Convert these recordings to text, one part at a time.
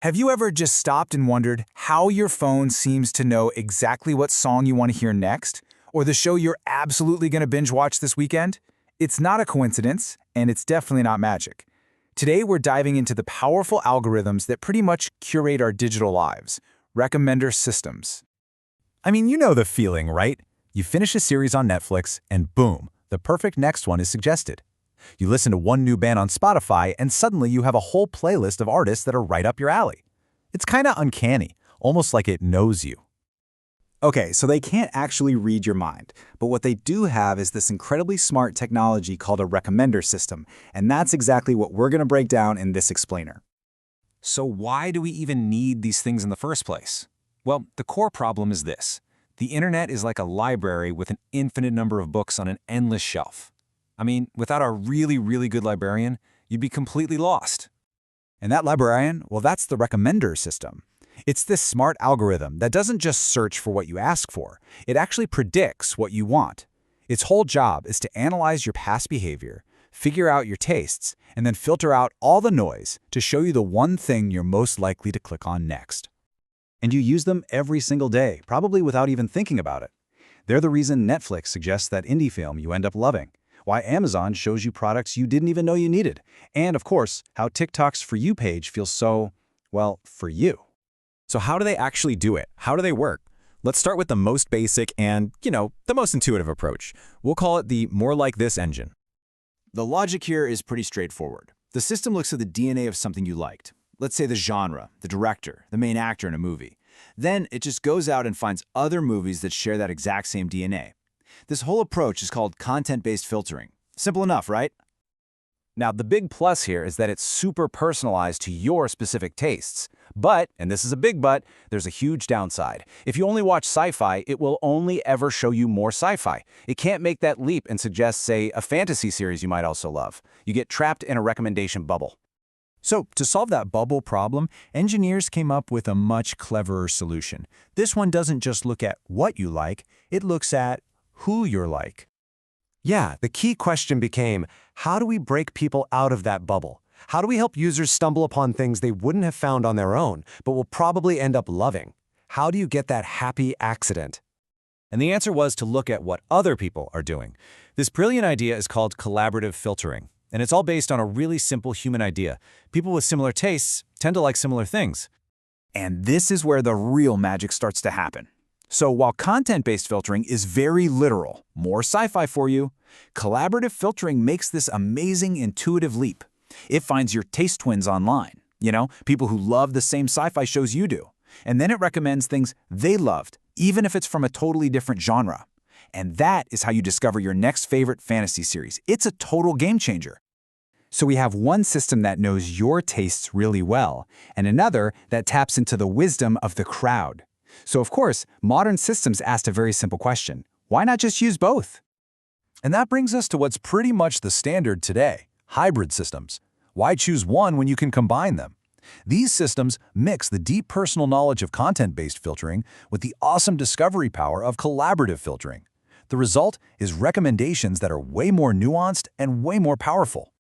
Have you ever just stopped and wondered how your phone seems to know exactly what song you want to hear next, or the show you're absolutely going to binge watch this weekend? It's not a coincidence, and it's definitely not magic. Today, we're diving into the powerful algorithms that pretty much curate our digital lives, recommender systems. I mean, you know the feeling, right? You finish a series on Netflix, and boom, the perfect next one is suggested. You listen to one new band on Spotify, and suddenly you have a whole playlist of artists that are right up your alley. It's kinda uncanny, almost like it knows you. Okay, so they can't actually read your mind, but what they do have is this incredibly smart technology called a recommender system, and that's exactly what we're going to break down in this explainer. So why do we even need these things in the first place? Well, the core problem is this. The internet is like a library with an infinite number of books on an endless shelf. I mean, without a really good librarian, you'd be completely lost. And that librarian, well, that's the recommender system. It's this smart algorithm that doesn't just search for what you ask for, it actually predicts what you want. Its whole job is to analyze your past behavior, figure out your tastes, and then filter out all the noise to show you the one thing you're most likely to click on next. And you use them every single day, probably without even thinking about it. They're the reason Netflix suggests that indie film you end up loving, why Amazon shows you products you didn't even know you needed, and of course, how TikTok's For You page feels so, well, for you. So how do they actually do it? How do they work? Let's start with the most basic and, the most intuitive approach. We'll call it the more like this engine. The logic here is pretty straightforward. The system looks at the DNA of something you liked. Let's say the genre, the director, the main actor in a movie. Then it just goes out and finds other movies that share that exact same DNA. This whole approach is called content-based filtering. Simple enough, right? Now, the big plus here is that it's super personalized to your specific tastes. But, and this is a big but, there's a huge downside. If you only watch sci-fi, it will only ever show you more sci-fi. It can't make that leap and suggest, say, a fantasy series you might also love. You get trapped in a recommendation bubble. So, to solve that bubble problem, engineers came up with a much cleverer solution. This one doesn't just look at what you like, it looks at who you're like. Yeah, the key question became, how do we break people out of that bubble? How do we help users stumble upon things they wouldn't have found on their own, but will probably end up loving? How do you get that happy accident? And the answer was to look at what other people are doing. This brilliant idea is called collaborative filtering, and it's all based on a really simple human idea. People with similar tastes tend to like similar things. And this is where the real magic starts to happen. So while content-based filtering is very literal, more sci-fi for you, collaborative filtering makes this amazing intuitive leap. It finds your taste twins online, people who love the same sci-fi shows you do. And then it recommends things they loved, even if it's from a totally different genre. And that is how you discover your next favorite fantasy series. It's a total game changer. So we have one system that knows your tastes really well, and another that taps into the wisdom of the crowd. So of course, modern systems asked a very simple question. Why not just use both? And that brings us to what's pretty much the standard today, hybrid systems. Why choose one when you can combine them? These systems mix the deep personal knowledge of content-based filtering with the awesome discovery power of collaborative filtering. The result is recommendations that are way more nuanced and way more powerful.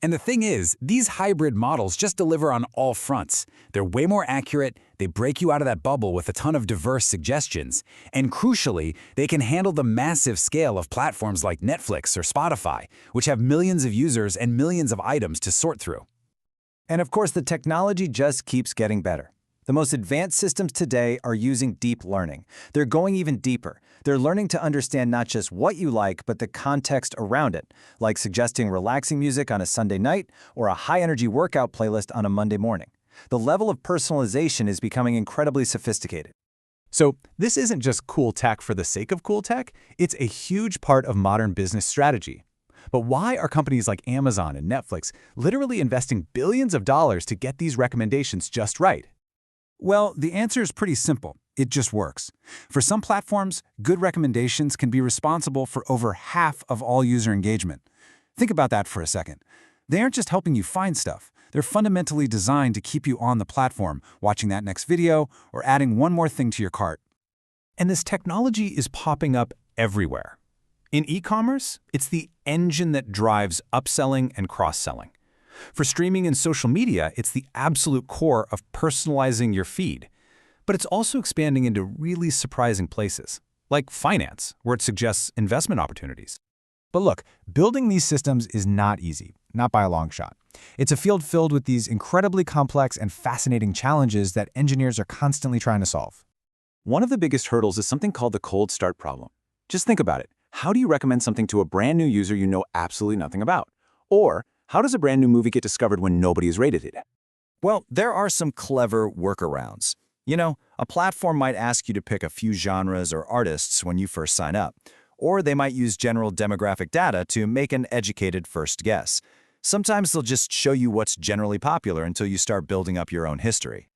And the thing is, these hybrid models just deliver on all fronts. They're way more accurate, they break you out of that bubble with a ton of diverse suggestions, and crucially, they can handle the massive scale of platforms like Netflix or Spotify, which have millions of users and millions of items to sort through. And of course, the technology just keeps getting better. The most advanced systems today are using deep learning. They're going even deeper. They're learning to understand not just what you like, but the context around it, like suggesting relaxing music on a Sunday night or a high-energy workout playlist on a Monday morning. The level of personalization is becoming incredibly sophisticated. So this isn't just cool tech for the sake of cool tech, it's a huge part of modern business strategy. But why are companies like Amazon and Netflix literally investing billions of dollars to get these recommendations just right? Well, the answer is pretty simple. It just works. For some platforms, good recommendations can be responsible for over half of all user engagement. Think about that for a second. They aren't just helping you find stuff. They're fundamentally designed to keep you on the platform, watching that next video, or adding one more thing to your cart. And this technology is popping up everywhere. In e-commerce, it's the engine that drives upselling and cross-selling. For streaming and social media, it's the absolute core of personalizing your feed. But it's also expanding into really surprising places, like finance, where it suggests investment opportunities. But look, building these systems is not easy, not by a long shot. It's a field filled with these incredibly complex and fascinating challenges that engineers are constantly trying to solve. One of the biggest hurdles is something called the cold start problem. Just think about it. How do you recommend something to a brand new user you know absolutely nothing about? Or how does a brand new movie get discovered when nobody has rated it? Well, there are some clever workarounds. You know, a platform might ask you to pick a few genres or artists when you first sign up, or they might use general demographic data to make an educated first guess. Sometimes they'll just show you what's generally popular until you start building up your own history.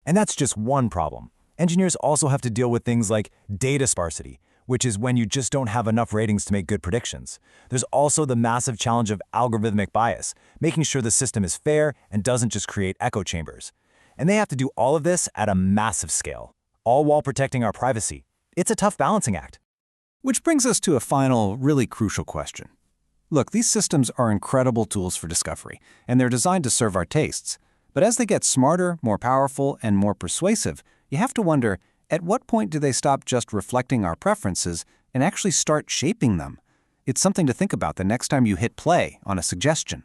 And that's just one problem. Engineers also have to deal with things like data sparsity, which is when you just don't have enough ratings to make good predictions. There's also the massive challenge of algorithmic bias, making sure the system is fair and doesn't just create echo chambers. And they have to do all of this at a massive scale, all while protecting our privacy. It's a tough balancing act. Which brings us to a final, really crucial question. Look, these systems are incredible tools for discovery, and they're designed to serve our tastes. But as they get smarter, more powerful, and more persuasive, you have to wonder, at what point do they stop just reflecting our preferences and actually start shaping them? It's something to think about the next time you hit play on a suggestion.